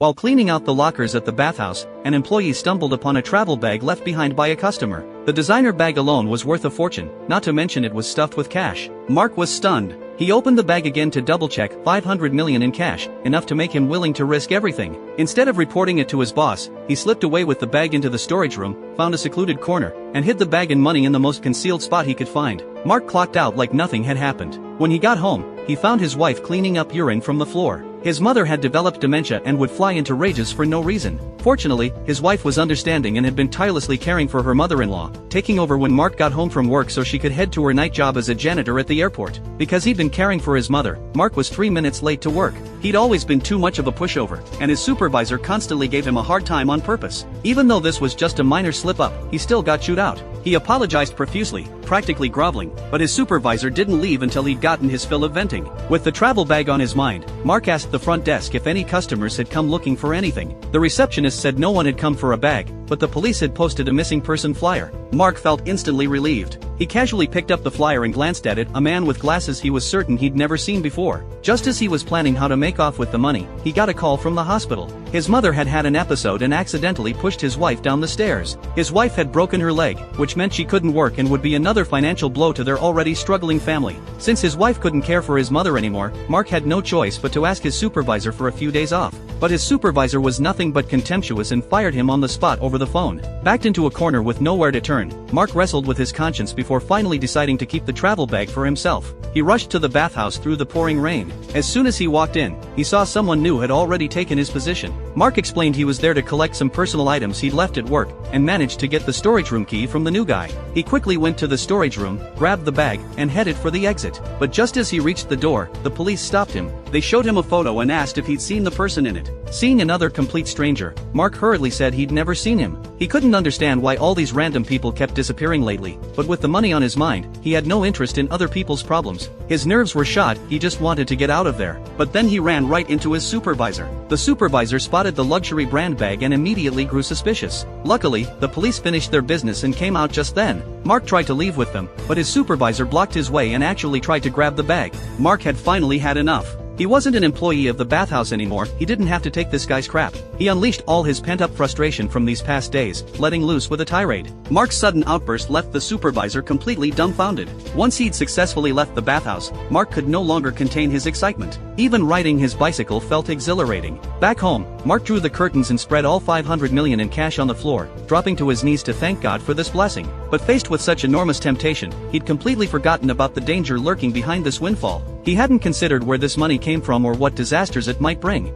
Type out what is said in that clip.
While cleaning out the lockers at the bathhouse, an employee stumbled upon a travel bag left behind by a customer. The designer bag alone was worth a fortune, not to mention it was stuffed with cash. Mark was stunned. He opened the bag again to double-check. $500 million in cash, enough to make him willing to risk everything. Instead of reporting it to his boss, he slipped away with the bag into the storage room, found a secluded corner, and hid the bag and money in the most concealed spot he could find. Mark clocked out like nothing had happened. When he got home, he found his wife cleaning up urine from the floor. His mother had developed dementia and would fly into rages for no reason. Fortunately, his wife was understanding and had been tirelessly caring for her mother-in-law, taking over when Mark got home from work so she could head to her night job as a janitor at the airport. Because he'd been caring for his mother, Mark was 3 minutes late to work. He'd always been too much of a pushover, and his supervisor constantly gave him a hard time on purpose. Even though this was just a minor slip-up, he still got chewed out. He apologized profusely, practically groveling, but his supervisor didn't leave until he'd gotten his fill of venting. With the travel bag on his mind, Mark asked the front desk if any customers had come looking for anything. The receptionist said no one had come for a bag, but the police had posted a missing person flyer. Mark felt instantly relieved. He casually picked up the flyer and glanced at it. A man with glasses he was certain he'd never seen before. Just as he was planning how to make off with the money, he got a call from the hospital. His mother had had an episode and accidentally pushed his wife down the stairs. His wife had broken her leg, which meant she couldn't work and would be another financial blow to their already struggling family. Since his wife couldn't care for his mother anymore, Mark had no choice but to ask his supervisor for a few days off. But his supervisor was nothing but contemptuous and fired him on the spot over the phone. Backed into a corner with nowhere to turn, Mark wrestled with his conscience before finally deciding to keep the travel bag for himself. He rushed to the bathhouse through the pouring rain. As soon as he walked in, he saw someone new had already taken his position. Mark explained he was there to collect some personal items he'd left at work, and managed to get the storage room key from the new guy. He quickly went to the storage room, grabbed the bag, and headed for the exit. But just as he reached the door, the police stopped him. They showed him a photo and asked if he'd seen the person in it. Seeing another complete stranger, Mark hurriedly said he'd never seen him. He couldn't understand why all these random people kept disappearing lately, but with the money on his mind, he had no interest in other people's problems. His nerves were shot, he just wanted to get out of there. But then he ran right into his supervisor. The supervisor spotted the luxury brand bag and immediately grew suspicious. Luckily, the police finished their business and came out just then. Mark tried to leave with them, but his supervisor blocked his way and actually tried to grab the bag. Mark had finally had enough. He wasn't an employee of the bathhouse anymore. He didn't have to take this guy's crap. He unleashed all his pent-up frustration from these past days, letting loose with a tirade. Mark's sudden outburst left the supervisor completely dumbfounded. Once he'd successfully left the bathhouse, Mark could no longer contain his excitement. Even riding his bicycle felt exhilarating. Back home, Mark drew the curtains and spread all $500 million in cash on the floor, dropping to his knees to thank God for this blessing. But faced with such enormous temptation, he'd completely forgotten about the danger lurking behind this windfall. He hadn't considered where this money came from or what disasters it might bring.